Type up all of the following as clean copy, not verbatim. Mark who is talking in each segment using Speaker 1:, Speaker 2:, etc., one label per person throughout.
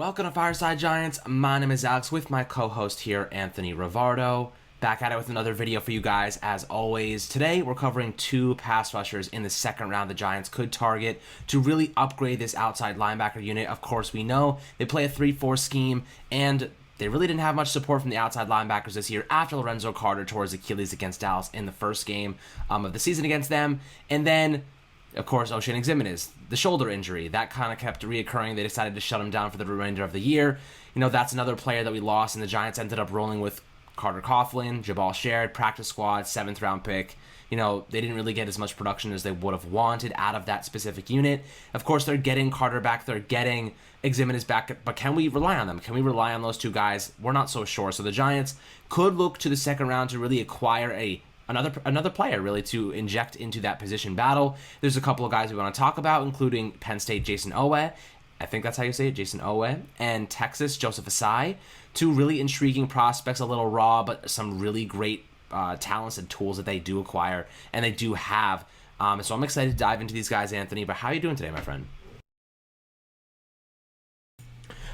Speaker 1: Welcome to Fireside Giants. My name is Alex with my co-host here, Anthony Rivardo. Back at it with another video for you guys as always. Today we're covering two pass rushers in the second round the Giants could target to really upgrade this outside linebacker unit. Of course, we know they play a 3-4 scheme and they really didn't have much support from the outside linebackers this year after Lorenzo Carter tore his Achilles against Dallas in the first game of the season against them. And then of course, Ossai, the shoulder injury, that kind of kept reoccurring. They decided to shut him down for the remainder of the year. You know, that's another player that we lost, and the Giants ended up rolling with Carter Coughlin, Jabal Shared, practice squad, 7th round pick. You know, they didn't really get as much production as they would have wanted out of that specific unit. Of course, they're getting Carter back, they're getting Oweh back, but can we rely on them? Can we rely on those two guys? We're not so sure. So the Giants could look to the second round to really acquire another player really to inject into that position battle. There's a couple of guys we want to talk about, including Penn State Jason Oweh, I think that's how you say it, Jason Oweh, and Texas Joseph Ossai. Two really intriguing prospects, a little raw, but some really great talents and tools that they do acquire and they do have. So I'm excited to dive into these guys, Anthony. But how are you doing today, my friend?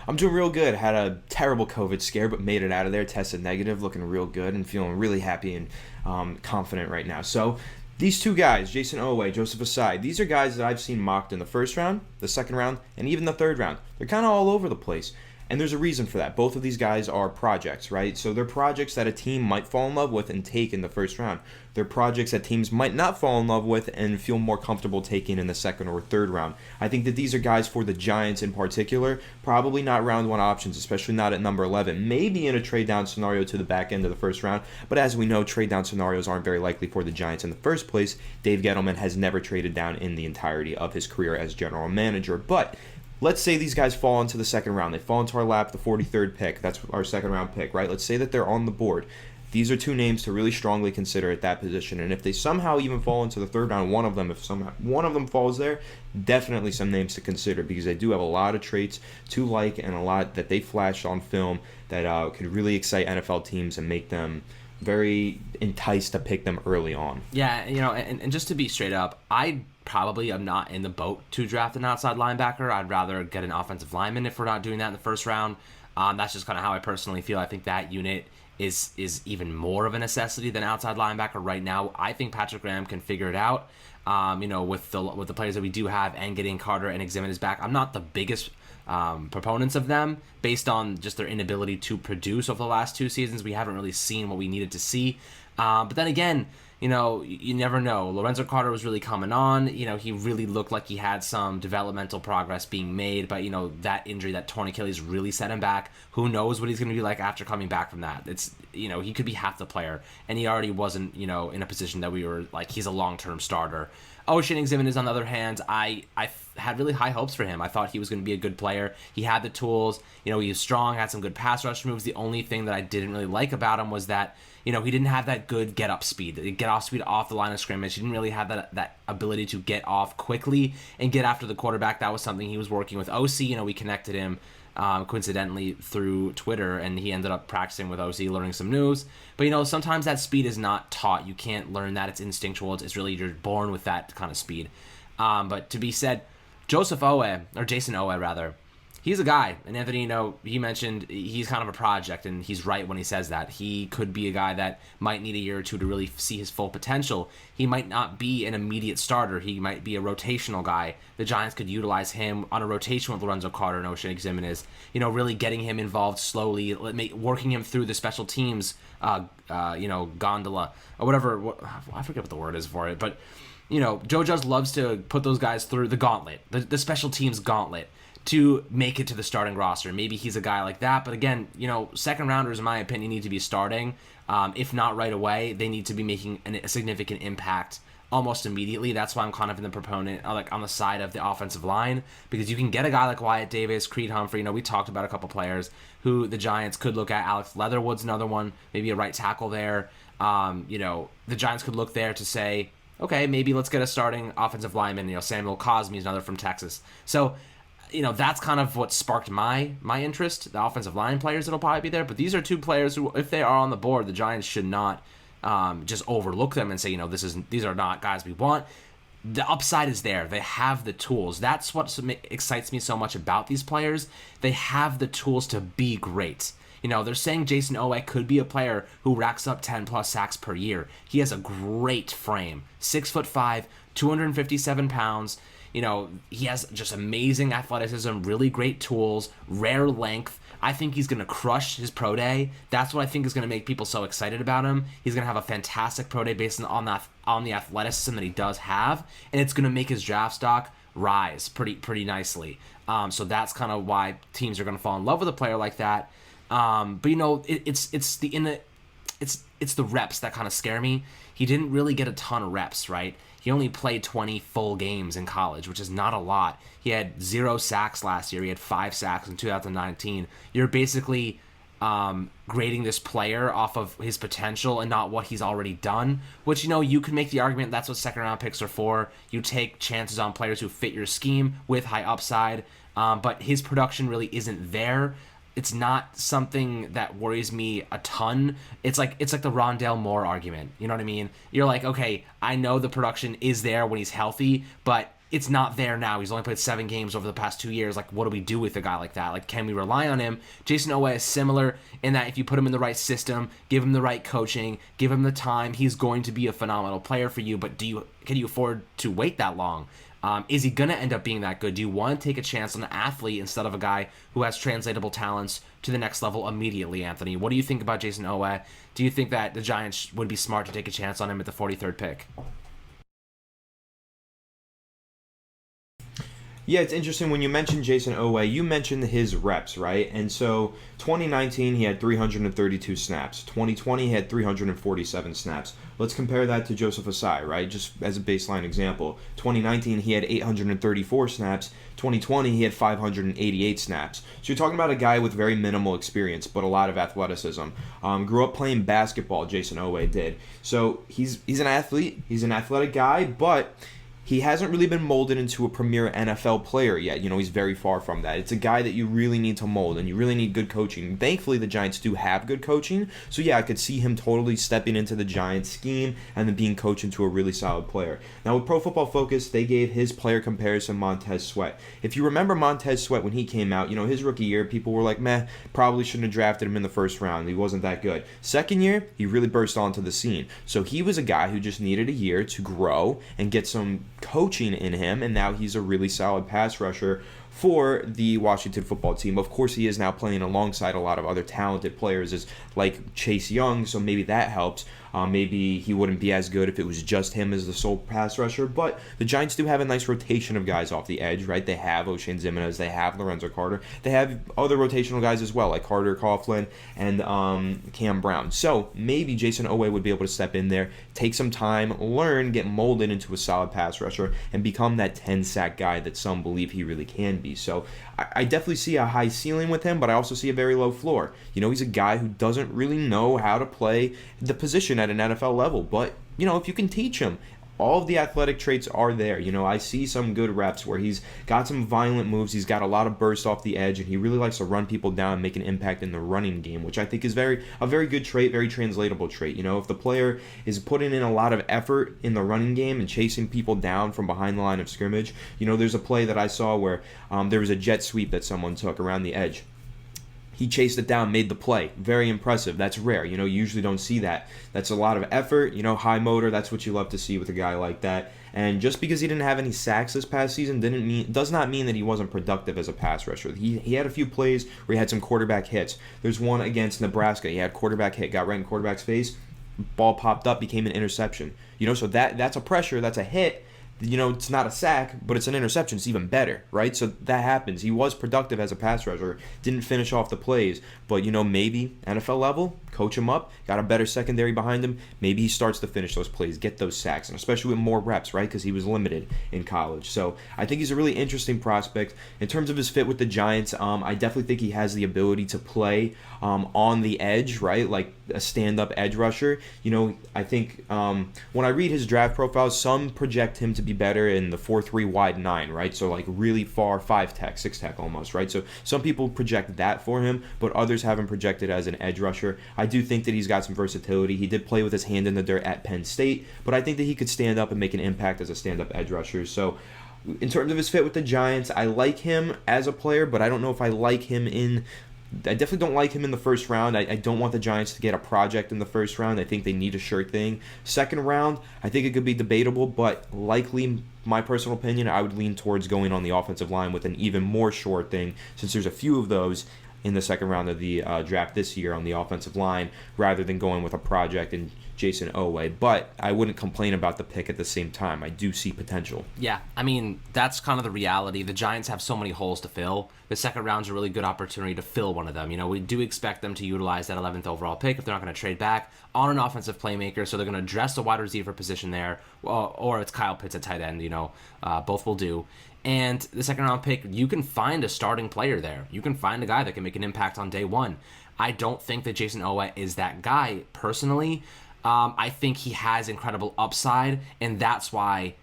Speaker 2: I'm doing real good. Had a terrible COVID scare, but made it out of there. Tested negative, looking real good, and feeling really happy and confident right now. So these two guys, Jason Oweh, Joseph Ossai, these are guys that I've seen mocked in the first round, the second round, and even the third round. They're kind of all over the place. And there's a reason for that. Both of these guys are projects, right? So they're projects that a team might fall in love with and take in the first round. They're projects that teams might not fall in love with and feel more comfortable taking in the second or third round. I think that these are guys for the Giants in particular, probably not round one options, especially not at number 11. Maybe in a trade down scenario to the back end of the first round, but as we know, trade down scenarios aren't very likely for the Giants in the first place. Dave Gettleman has never traded down in the entirety of his career as general manager, but let's say these guys fall into the second round. They fall into our lap, the 43rd pick. That's our second round pick, right? Let's say that they're on the board. These are two names to really strongly consider at that position. And if they somehow even fall into the third round, if somehow one of them falls there, definitely some names to consider because they do have a lot of traits to like and a lot that they flash on film that could really excite NFL teams and make them very enticed to pick them early on.
Speaker 1: Yeah, you know, and just to be straight up, I probably am not in the boat to draft an outside linebacker. I'd rather get an offensive lineman if we're not doing that in the first round. That's just kind of how I personally feel. I think that unit is even more of a necessity than outside linebacker right now. I think Patrick Graham can figure it out. You know, with the players that we do have and getting Carter and Oweh back, I'm not the biggest proponents of them based on just their inability to produce over the last two seasons. We haven't really seen what we needed to see. But then again, you know, you never know. Lorenzo Carter was really coming on. You know, he really looked like he had some developmental progress being made, but, you know, that injury, that torn Achilles really set him back. Who knows what he's going to be like after coming back from that? It's, you know, he could be half the player, and he already wasn't, you know, in a position that we were like, he's a long-term starter. Oshane Ximines, on the other hand, I had really high hopes for him. I thought he was going to be a good player. He had the tools. You know, he was strong, had some good pass rush moves. The only thing that I didn't really like about him was that, you know, he didn't have that good get-up speed, get-off speed off the line of scrimmage. He didn't really have that ability to get off quickly and get after the quarterback. That was something he was working with Ossai. You know, we connected him coincidentally through Twitter, and he ended up practicing with Ossai, learning some news. But, you know, sometimes that speed is not taught. You can't learn that. It's instinctual. It's really, you're born with that kind of speed. But to be said, Jason Oweh, rather, he's a guy, and Anthony, you know, he mentioned he's kind of a project, and he's right when he says that. He could be a guy that might need a year or two to really see his full potential. He might not be an immediate starter. He might be a rotational guy. The Giants could utilize him on a rotation with Lorenzo Carter and Oshane Ximines, you know, really getting him involved slowly, working him through the special teams, you know, gondola, or whatever. I forget what the word is for it, but, you know, Joe Judge loves to put those guys through the gauntlet, the special teams gauntlet, to make it to the starting roster. Maybe he's a guy like that, but again, you know, second rounders, in my opinion, need to be starting. If not right away, they need to be making a significant impact almost immediately. That's why I'm kind of in the proponent, like on the side of the offensive line, because you can get a guy like Wyatt Davis, Creed Humphrey. You know, we talked about a couple players who the Giants could look at. Alex Leatherwood's another one, maybe a right tackle there. You know, the Giants could look there to say, okay, maybe let's get a starting offensive lineman. You know, Samuel Cosme is another from Texas. So, you know, that's kind of what sparked my interest, the offensive line players that'll probably be there. But these are two players who, if they are on the board, the Giants should not just overlook them and say, you know, these are not guys we want. the upside is there. They have the tools. That's what excites me so much about these players. They have the tools to be great. They're saying Jason Oweh could be a player who racks up 10 plus sacks per year. He has a great frame. 6'5", 257 pounds. He has just amazing athleticism, really great tools, rare length. I think he's going to crush his pro day. That's what I think is going to make people so excited about him. He's going to have a fantastic pro day based on the athleticism that he does have, and it's going to make his draft stock rise pretty nicely. So that's kind of why teams are going to fall in love with a player like that. But it's the reps that kind of scare me. He didn't really get a ton of reps, right? He only played 20 full games in college, which is not a lot. He had 0 sacks last year. He had 5 sacks in 2019. You're basically grading this player off of his potential and not what he's already done, which, you could make the argument that's what second-round picks are for. You take chances on players who fit your scheme with high upside, but his production really isn't there. It's not something that worries me a ton. It's like the Rondale Moore argument. You know what I mean? You're like, okay, I know the production is there when he's healthy, but it's not there now. He's only played 7 games over the past 2 years. Like, what do we do with a guy like that? Like, can we rely on him? Jason Oweh is similar in that if you put him in the right system, give him the right coaching, give him the time, he's going to be a phenomenal player for you. But can you afford to wait that long? Is he going to end up being that good? Do you want to take a chance on an athlete instead of a guy who has translatable talents to the next level immediately, Anthony? What do you think about Jason Oweh? Do you think that the Giants would be smart to take a chance on him at the 43rd pick?
Speaker 2: Yeah, it's interesting when you mentioned Jason Oweh, you mentioned his reps, right? And so 2019, he had 332 snaps. 2020, he had 347 snaps. Let's compare that to Joseph Ossai, right? Just as a baseline example. 2019, he had 834 snaps. 2020, he had 588 snaps. So you're talking about a guy with very minimal experience, but a lot of athleticism. Grew up playing basketball, Jason Oweh did. So he's an athlete. He's an athletic guy, but he hasn't really been molded into a premier NFL player yet. He's very far from that. It's a guy that you really need to mold, and you really need good coaching. Thankfully, the Giants do have good coaching. So, yeah, I could see him totally stepping into the Giants scheme and then being coached into a really solid player. Now, with Pro Football Focus, they gave his player comparison Montez Sweat. If you remember Montez Sweat when he came out, his rookie year, people were like, meh, probably shouldn't have drafted him in the first round. He wasn't that good. Second year, he really burst onto the scene. So he was a guy who just needed a year to grow and get some coaching in him, and now he's a really solid pass rusher for the Washington football team. Of course, he is now playing alongside a lot of other talented players like Chase Young, so maybe that helps. Maybe he wouldn't be as good if it was just him as the sole pass rusher, but the Giants do have a nice rotation of guys off the edge, right? They have O'Shane Ximines, they have Lorenzo Carter, they have other rotational guys as well, like Carter Coughlin and Cam Brown. So maybe Jason Oweh would be able to step in there, take some time, learn, get molded into a solid pass rusher, and become that 10-sack guy that some believe he really can be. So I definitely see a high ceiling with him, but I also see a very low floor. He's a guy who doesn't really know how to play the position at an NFL level. But, if you can teach him, all of the athletic traits are there. I see some good reps where he's got some violent moves. He's got a lot of burst off the edge, and he really likes to run people down and make an impact in the running game, which I think is a very good trait, very translatable trait. If the player is putting in a lot of effort in the running game and chasing people down from behind the line of scrimmage, there's a play that I saw where there was a jet sweep that someone took around the edge. He chased it down, made the play. Very impressive. That's rare. You usually don't see that. That's a lot of effort. High motor. That's what you love to see with a guy like that. And just because he didn't have any sacks this past season does not mean that he wasn't productive as a pass rusher. He had a few plays where he had some quarterback hits. There's one against Nebraska. He had quarterback hit, got right in quarterback's face. Ball popped up, became an interception. So that's a pressure. That's a hit. It's not a sack, but it's an interception. It's even better, right? So that happens. He was productive as a pass rusher, didn't finish off the plays, but, maybe NFL level, coach him up, got a better secondary behind him, maybe he starts to finish those plays, get those sacks, and especially with more reps, right? Because he was limited in college. So I think he's a really interesting prospect. In terms of his fit with the Giants, I definitely think he has the ability to play on the edge, right? Like a stand-up edge rusher. I think when I read his draft profile, some project him to be better in the 4-3 wide 9, right? So like really far 5-tech, 6-tech almost, right? So some people project that for him, but others have him projected as an edge rusher. I do think that he's got some versatility. He did play with his hand in the dirt at Penn State, but I think that he could stand up and make an impact as a stand-up edge rusher. So in terms of his fit with the Giants, I like him as a player, but I don't know if I like him I definitely don't like him in the first round. I don't want the Giants to get a project in the first round. I think they need a sure thing. Second round, I think it could be debatable, but likely, my personal opinion, I would lean towards going on the offensive line with an even more sure thing, since there's a few of those in the second round of the draft this year on the offensive line, rather than going with a project in Jason Oweh. But I wouldn't complain about the pick at the same time. I do see potential.
Speaker 1: Yeah, I mean, that's kind of the reality. The Giants have so many holes to fill. The second round's a really good opportunity to fill one of them. We do expect them to utilize that 11th overall pick if they're not going to trade back on an offensive playmaker, so they're going to address the wide receiver position there, or it's Kyle Pitts at tight end. Both will do. And the second round pick, you can find a starting player there. You can find a guy that can make an impact on day one. I don't think that Jason Oweh is that guy personally. I think he has incredible upside, and that's why,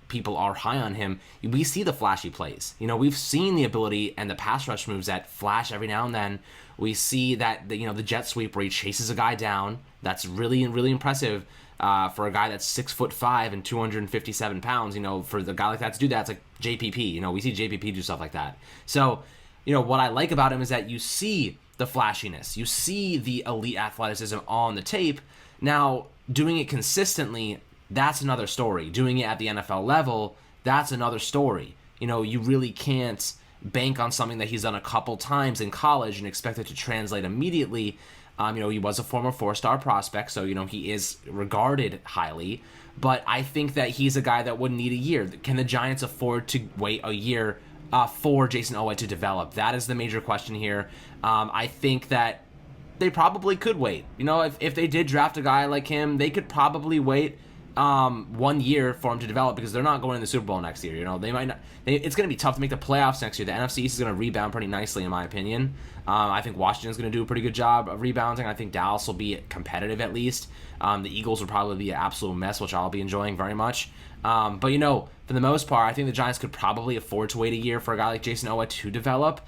Speaker 1: people are high on him. We see the flashy plays. We've seen the ability and the pass rush moves that flash every now and then. We see that, the jet sweep where he chases a guy down. That's really, really impressive for a guy that's 6'5" and 257 pounds. For the guy like that to do that, it's like JPP. We see JPP do stuff like that. So, what I like about him is that you see the flashiness. You see the elite athleticism on the tape. Now, doing it consistently, that's another story. Doing it at the NFL level, that's another story. You really can't bank on something that he's done a couple times in college and expect it to translate immediately. He was a former 4-star prospect, so, he is regarded highly. But I think that he's a guy that wouldn't need a year. Can the Giants afford to wait a year for Jason Oweh to develop? That is the major question here. I think that they probably could wait. If they did draft a guy like him, they could probably wait 1 year for him to develop, because they're not going to the Super Bowl next year. They might not. It's going to be tough to make the playoffs next year. The NFC East is going to rebound pretty nicely, in my opinion. I think Washington's going to do a pretty good job of rebounding. I think Dallas will be competitive at least. The Eagles will probably be an absolute mess, which I'll be enjoying very much. But for the most part, I think the Giants could probably afford to wait a year for a guy like Jason Oweh to develop.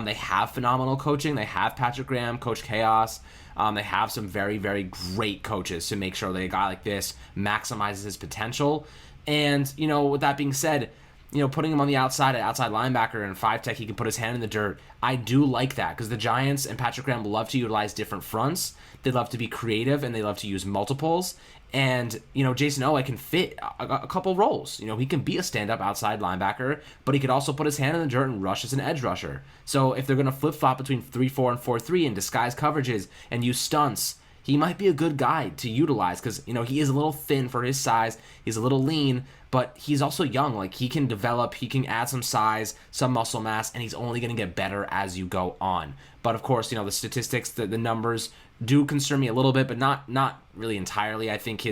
Speaker 1: They have phenomenal coaching. They have Patrick Graham, Coach Chaos. They have some very, very great coaches to make sure that a guy like this maximizes his potential. And, with that being said, putting him on the outside at outside linebacker and 5-tech, he can put his hand in the dirt. I do like that, because the Giants and Patrick Graham love to utilize different fronts. They love to be creative, and they love to use multiples. And, Jason Oweh can fit a couple roles. He can be a stand-up outside linebacker, but he could also put his hand in the dirt and rush as an edge rusher. So if they're going to flip-flop between 3-4 and 4-3 and disguise coverages and use stunts, he might be a good guy to utilize, because, he is a little thin for his size. He's a little lean, but he's also young. Like, he can develop, he can add some size, some muscle mass, and he's only going to get better as you go on. But, of course, the statistics, the numbers do concern me a little bit, but not really entirely. I think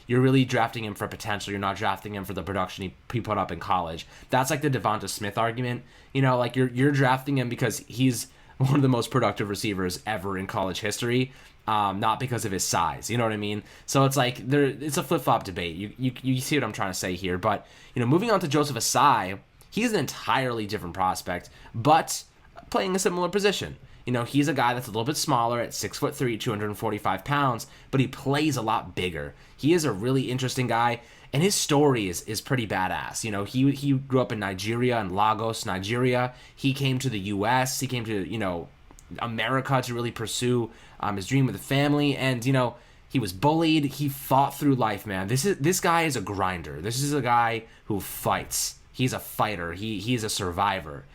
Speaker 1: you're really drafting him for potential. You're not drafting him for the production he put up in college. That's like the Devonta Smith argument. You're drafting him because he's one of the most productive receivers ever in college history, not because of his size. You know what I mean? So it's like it's a flip-flop debate. You see what I'm trying to say here. But, moving on to Joseph Ossai, he's an entirely different prospect, but playing a similar position. He's a guy that's a little bit smaller at 6'3", 245 pounds, but he plays a lot bigger. He is a really interesting guy, and his story is pretty badass. He grew up in Nigeria, in Lagos, Nigeria. He came to the U.S. He came to, America to really pursue his dream with a family, and, he was bullied. He fought through life, man. This guy is a grinder. This is a guy who fights. He's a fighter. He's a survivor.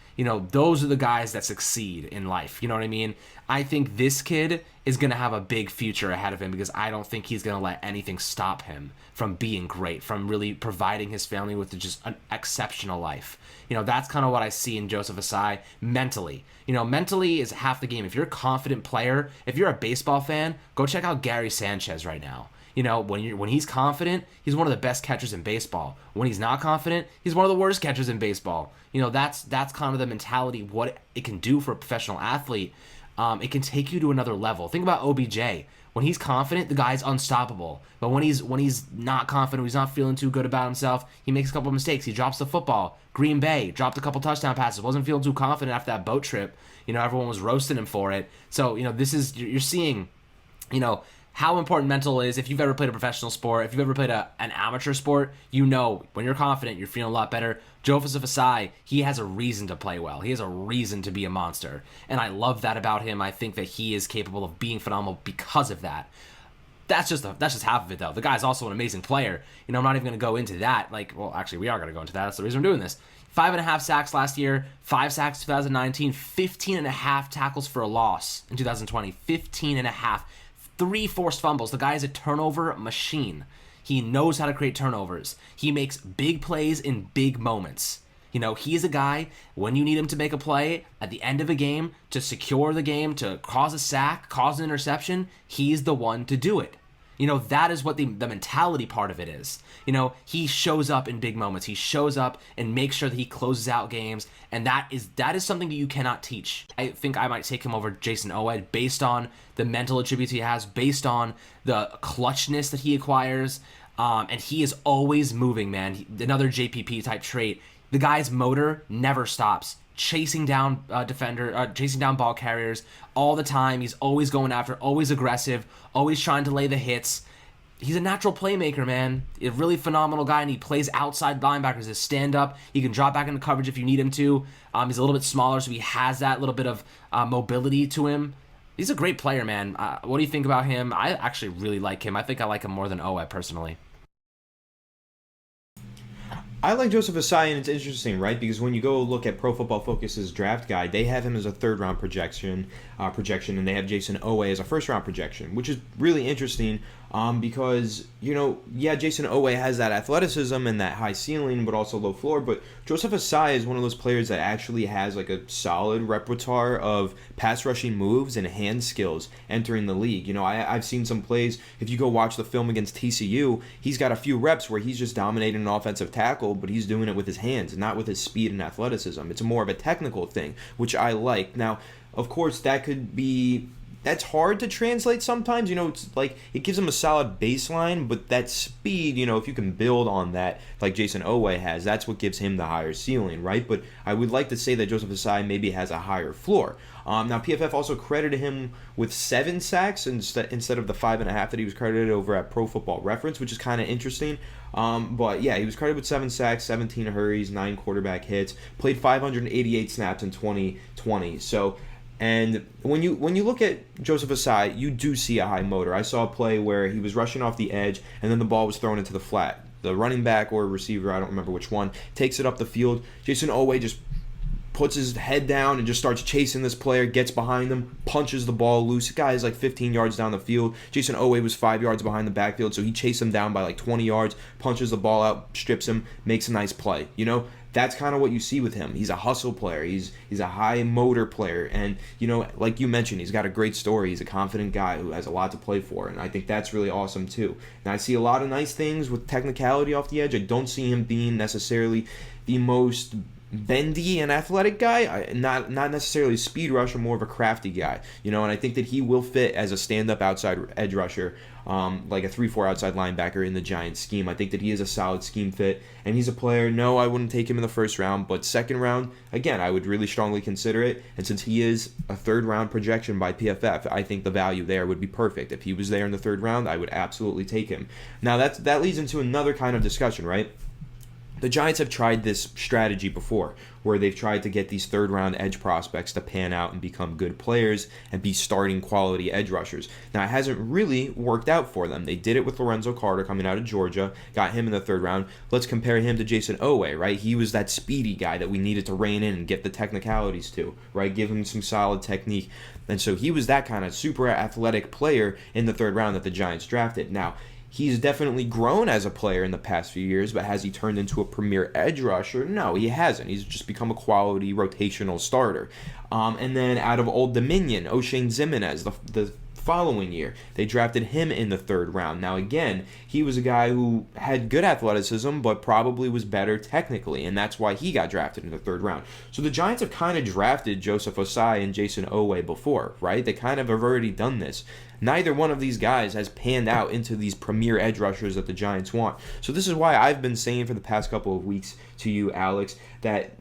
Speaker 1: Those are the guys that succeed in life. You know what I mean? I think this kid is going to have a big future ahead of him, because I don't think he's going to let anything stop him from being great, from really providing his family with just an exceptional life. That's kind of what I see in Joseph Ossai mentally. Mentally is half the game. If you're a confident player, if you're a baseball fan, go check out Gary Sanchez right now. When he's confident, he's one of the best catchers in baseball. When he's not confident, he's one of the worst catchers in baseball. That's kind of the mentality, what it can do for a professional athlete. It can take you to another level. Think about OBJ. When he's confident, the guy's unstoppable. But when he's not confident, he's not feeling too good about himself, he makes a couple mistakes. He drops the football. Green Bay dropped a couple touchdown passes. Wasn't feeling too confident after that boat trip. Everyone was roasting him for it. So, you're seeing How important mental is. If you've ever played a professional sport, if you've ever played an amateur sport, when you're confident, you're feeling a lot better. Joseph Ossai, he has a reason to play well. He has a reason to be a monster. And I love that about him. I think that he is capable of being phenomenal because of that. That's just half of it, though. The guy's also an amazing player. I'm not even going to go into that. Actually, we are going to go into that. That's the reason I'm doing this. 5.5 sacks last year, 5 sacks 2019, 15.5 tackles for a loss in 2020, 15.5. 3 forced fumbles. The guy is a turnover machine. He knows how to create turnovers. He makes big plays in big moments. He's a guy, when you need him to make a play at the end of a game, to secure the game, to cause a sack, cause an interception, he's the one to do it. That is what the mentality part of it is. He shows up in big moments. He shows up and makes sure that he closes out games, and that is something that you cannot teach. I think I might take him over Jason Oweh based on the mental attributes he has, based on the clutchness that he acquires, and he is always moving, man. Another JPP type trait. The guy's motor never stops. Chasing down chasing down ball carriers all the time. He's always going after, always aggressive, always trying to lay the hits. He's a natural playmaker, man. A really phenomenal guy, and he plays outside linebackers as stand-up. He can drop back into coverage if you need him to. He's a little bit smaller, so he has that little bit of mobility to him. He's a great player, man. What do you think about him? I actually really like him. I think I like him more than Oweh, personally.
Speaker 2: I like Joseph Ossai, and it's interesting, right? Because when you go look at Pro Football Focus's draft guide, they have him as a third-round projection, and they have Jason Oweh as a first-round projection, which is really interesting because, Jason Oweh has that athleticism and that high ceiling, but also low floor, but Joseph Ossai is one of those players that actually has like a solid repertoire of pass rushing moves and hand skills entering the league. I've seen some plays. If you go watch the film against TCU, he's got a few reps where he's just dominating an offensive tackle, but he's doing it with his hands, not with his speed and athleticism. It's more of a technical thing, which I like. Now, of course, that's hard to translate sometimes. It's like it gives him a solid baseline, but that speed, if you can build on that like Jason Oweh has, that's what gives him the higher ceiling, right? But I would like to say that Joseph Ossai maybe has a higher floor. Now, PFF also credited him with 7 sacks instead of the 5.5 that he was credited over at Pro Football Reference, which is kind of interesting. But yeah, he was credited with 7 sacks, 17 hurries, 9 quarterback hits, played 588 snaps in 2020. And when you look at Joseph Ossai, you do see a high motor. I saw a play where he was rushing off the edge, and then the ball was thrown into the flat. The running back or receiver, I don't remember which one, takes it up the field. Jason Oweh just puts his head down and just starts chasing this player, gets behind him, punches the ball loose. The guy is like 15 yards down the field. Jason Oweh was 5 yards behind the backfield, so he chased him down by like 20 yards, punches the ball out, strips him, makes a nice play. That's kind of what you see with him. He's a hustle player. He's a high motor player. And, like you mentioned, he's got a great story. He's a confident guy who has a lot to play for. And I think that's really awesome, too. Now, I see a lot of nice things with technicality off the edge. I don't see him being necessarily the most bendy and athletic guy, not necessarily a speed rusher, more of a crafty guy, and I think that he will fit as a stand-up outside edge rusher, like a 3-4 outside linebacker in the Giants scheme. I think that he is a solid scheme fit, and he's a player. No, I wouldn't take him in the first round, but second round, again, I would really strongly consider it, and since he is a third-round projection by PFF, I think the value there would be perfect. If he was there in the third round, I would absolutely take him. Now, that leads into another kind of discussion, right? The Giants have tried this strategy before, where they've tried to get these third-round edge prospects to pan out and become good players and be starting quality edge rushers. Now, it hasn't really worked out for them. They did it with Lorenzo Carter coming out of Georgia, got him in the third round. Let's compare him to Jason Oweh, right? He was that speedy guy that we needed to rein in and get the technicalities to, right? Give him some solid technique. And so he was that kind of super athletic player in the third round that the Giants drafted. Now, he's definitely grown as a player in the past few years, but has he turned into a premier edge rusher? No, he hasn't. He's just become a quality rotational starter. And then out of Old Dominion, Oshane Ximines, the following year, they drafted him in the third round. Now, again, he was a guy who had good athleticism, but probably was better technically, and that's why he got drafted in the third round. So the Giants have kind of drafted Joseph Ossai and Jason Oweh before, right? They kind of have already done this. Neither one of these guys has panned out into these premier edge rushers that the Giants want. So this is why I've been saying for the past couple of weeks to you, Alex, that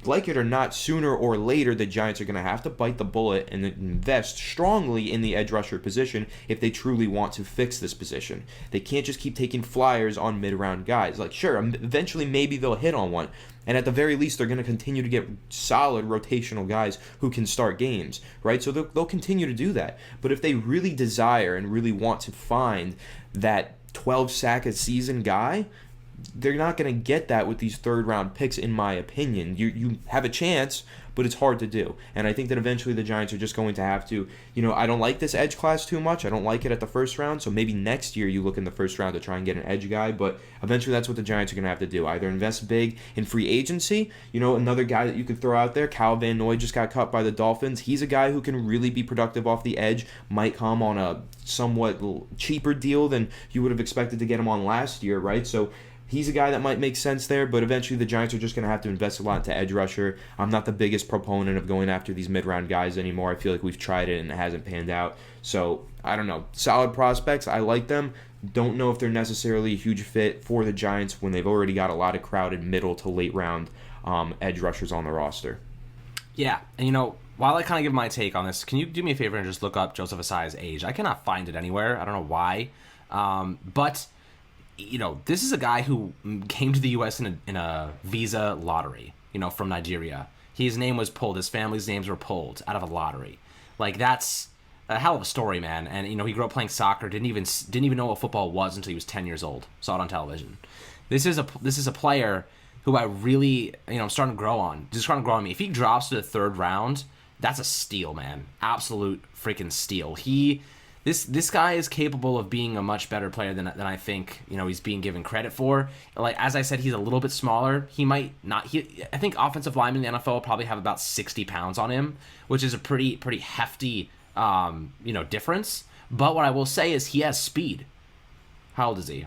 Speaker 2: like it or not, sooner or later, the Giants are going to have to bite the bullet and invest strongly in the edge rusher position if they truly want to fix this position. They can't just keep taking flyers on mid-round guys. Like, sure, eventually maybe they'll hit on one. And at the very least, they're going to continue to get solid rotational guys who can start games, right? So they'll continue to do that. But if they really desire and really want to find that 12-sack-a-season guy, they're not going to get that with these third-round picks, in my opinion. You have a chance, but it's hard to do. And I think that eventually the Giants are just going to have to, I don't like this edge class too much. I don't like it at the first round, so maybe next year you look in the first round to try and get an edge guy, but eventually that's what the Giants are going to have to do. Either invest big in free agency, another guy that you could throw out there, Cal Van Noy just got cut by the Dolphins. He's a guy who can really be productive off the edge, might come on a somewhat cheaper deal than you would have expected to get him on last year, right? So he's a guy that might make sense there, but eventually the Giants are just going to have to invest a lot into edge rusher. I'm not the biggest proponent of going after these mid-round guys anymore. I feel like we've tried it and it hasn't panned out. So, I don't know. Solid prospects. I like them. Don't know if they're necessarily a huge fit for the Giants when they've already got a lot of crowded middle to late round edge rushers on the roster.
Speaker 1: Yeah, and while I kind of give my take on this, can you do me a favor and just look up Joseph Ossai's age? I cannot find it anywhere. I don't know why. But this is a guy who came to the U.S. in a visa lottery, from Nigeria. His name was pulled. His family's names were pulled out of a lottery. Like, that's a hell of a story, man. And, he grew up playing soccer, didn't even know what football was until he was 10 years old. Saw it on television. This is a player who I really, I'm starting to grow on. Just starting to grow on me. If he drops to the third round, that's a steal, man. Absolute freaking steal. This guy is capable of being a much better player than I think he's being given credit for. Like, as I said, he's a little bit smaller. He might not. I think offensive linemen in the NFL will probably have about 60 pounds on him, which is a pretty hefty difference. But what I will say is he has speed. How old is he?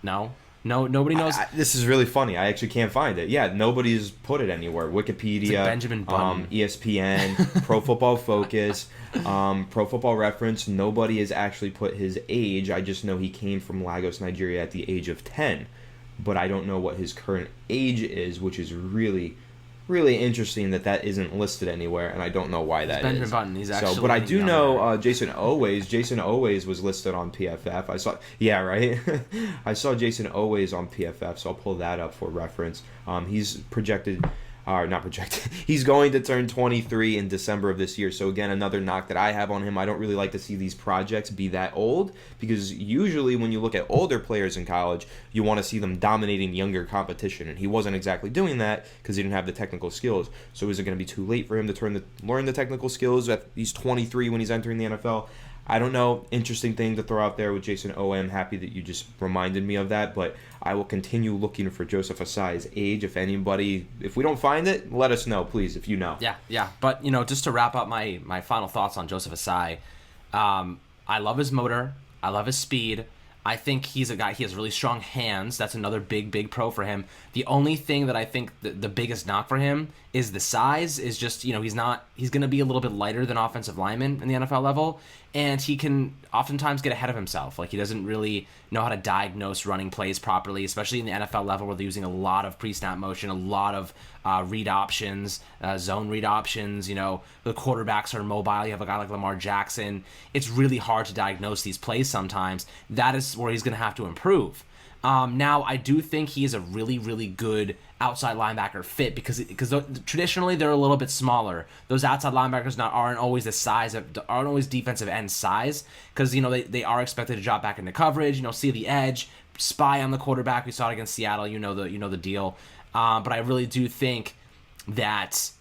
Speaker 1: No, nobody knows.
Speaker 2: This is really funny. I actually can't find it. Yeah, nobody's put it anywhere. Wikipedia,
Speaker 1: it's like Benjamin Button.
Speaker 2: ESPN, Pro Football Focus, Pro Football Reference. Nobody has actually put his age. I just know he came from Lagos, Nigeria at the age of 10. But I don't know what his current age is, which is really, really interesting that isn't listed anywhere, and I don't know why that is.
Speaker 1: Benjamin Button, he's actually.
Speaker 2: But I do know Jason Oweh was listed on PFF. I saw, yeah, right. I saw Jason Oweh on PFF, so I'll pull that up for reference. He's projected. Not projected. He's going to turn 23 in December of this year. So again, another knock that I have on him. I don't really like to see these projects be that old, because usually when you look at older players in college, you want to see them dominating younger competition, and he wasn't exactly doing that because he didn't have the technical skills. So is it going to be too late for him to learn the technical skills at he's 23 when he's entering the NFL? I don't know. Interesting thing to throw out there with Jason Oweh. I'm happy that you just reminded me of that, but I will continue looking for Joseph Ossai's age. If we don't find it, let us know, please, if you know.
Speaker 1: Yeah. But, just to wrap up my final thoughts on Joseph Ossai, I love his motor. I love his speed. I think he's a guy, he has really strong hands. That's another big pro for him. The only thing that I think the biggest knock for him is the size, is just, he's going to be a little bit lighter than offensive linemen in the NFL level, and he can oftentimes get ahead of himself. Like, he doesn't really know how to diagnose running plays properly, especially in the NFL level where they're using a lot of pre-snap motion, a lot of read options, zone read options. The quarterbacks are mobile. You have a guy like Lamar Jackson. It's really hard to diagnose these plays sometimes. That is where he's going to have to improve. Now, I do think he is a really, really good outside linebacker fit because traditionally they're a little bit smaller. Those outside linebackers aren't always defensive end size, because they are expected to drop back into coverage. See the edge, spy on the quarterback. We saw it against Seattle. The deal. But I really do think that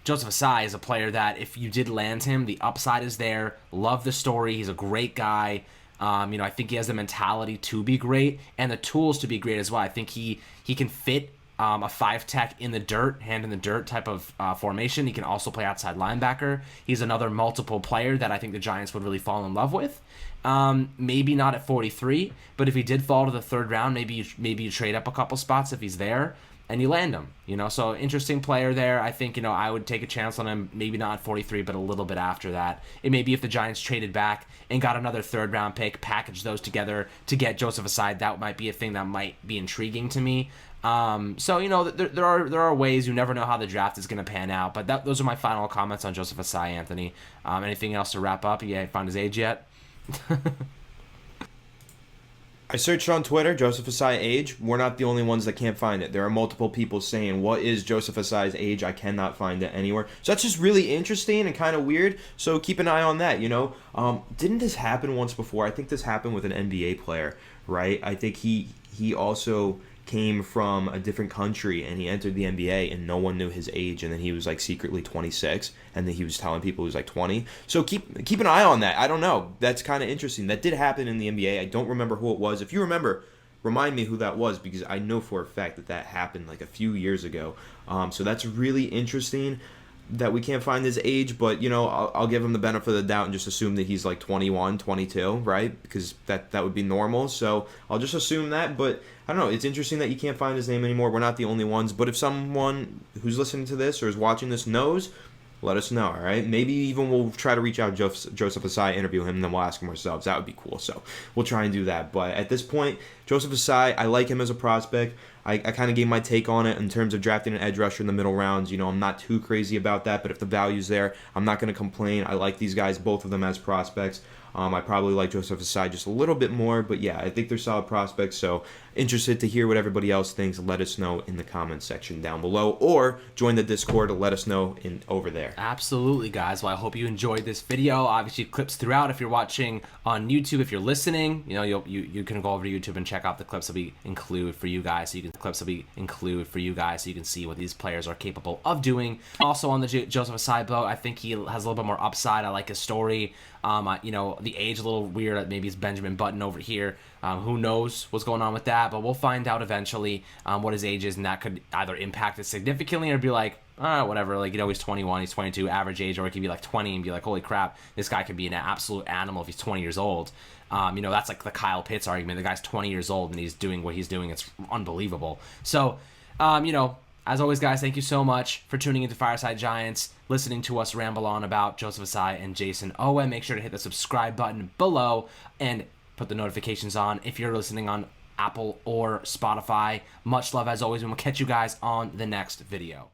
Speaker 1: Joseph Ossai is a player that if you did land him, the upside is there. Love the story. He's a great guy. I think he has the mentality to be great and the tools to be great as well. I think he can fit a 5-tech in the dirt, hand in the dirt type of formation. He can also play outside linebacker. He's another multiple player that I think the Giants would really fall in love with. Maybe not at 43, but if he did fall to the third round, maybe you trade up a couple spots if he's there. and you land him. So interesting player there. I think, I would take a chance on him, maybe not at 43, but a little bit after that. It may be if the Giants traded back and got another third-round pick, package those together to get Joseph Ossai. That might be a thing that might be intriguing to me. There are ways. You never know how the draft is going to pan out. But those are my final comments on Joseph Ossai, Anthony. Anything else to wrap up? You haven't found his age yet?
Speaker 2: I searched on Twitter, Joseph Ossai age. We're not the only ones that can't find it. There are multiple people saying, what is Joseph Ossai's age? I cannot find it anywhere. So that's just really interesting and kind of weird. So keep an eye on that, Didn't this happen once before? I think this happened with an NBA player, right? I think he also came from a different country and he entered the NBA and no one knew his age, and then he was like secretly 26 and then he was telling people he was like 20. So keep an eye on that. I don't know. That's kind of interesting. That did happen in the NBA. I don't remember who it was. If you remember, remind me who that was, because I know for a fact that happened like a few years ago. So that's really interesting that we can't find his age, but I'll give him the benefit of the doubt and just assume that he's like 21, 22, right? Because that would be normal. So I'll just assume that, but I don't know. It's interesting that you can't find his name anymore. We're not the only ones, but if someone who's listening to this or is watching this knows, let us know, all right? Maybe even we'll try to reach out to Joseph Ossai, interview him, and then we'll ask him ourselves. That would be cool. So we'll try and do that. But at this point, Joseph Ossai, I like him as a prospect. I kind of gave my take on it in terms of drafting an edge rusher in the middle rounds. I'm not too crazy about that, but if the value's there, I'm not going to complain. I like these guys, both of them as prospects. I probably like Joseph Ossai just a little bit more, but yeah, I think they're solid prospects. So interested to hear what everybody else thinks. Let us know in the comments section down below, or join the Discord to let us know over there.
Speaker 1: Absolutely, guys. Well, I hope you enjoyed this video. Obviously, clips throughout. If you're watching on YouTube, if you're listening, you can go over to YouTube and check out the clips that we include for you guys. So you can see what these players are capable of doing. Also on the Joseph Ossai boat, I think he has a little bit more upside. I like his story. The age a little weird. Maybe it's Benjamin Button over here. Who knows what's going on with that? But we'll find out eventually what his age is, and that could either impact it significantly or be like, whatever. Like, he's 21, he's 22, average age, or it could be like 20 and be like, holy crap, this guy could be an absolute animal if he's 20 years old. That's like the Kyle Pitts argument. The guy's 20 years old and he's doing what he's doing. It's unbelievable. So, as always, guys, thank you so much for tuning into Fireside Giants, listening to us ramble on about Joseph Ossai and Jason Oweh. Make sure to hit the subscribe button below and put the notifications on if you're listening on Apple or Spotify. Much love as always, and we'll catch you guys on the next video.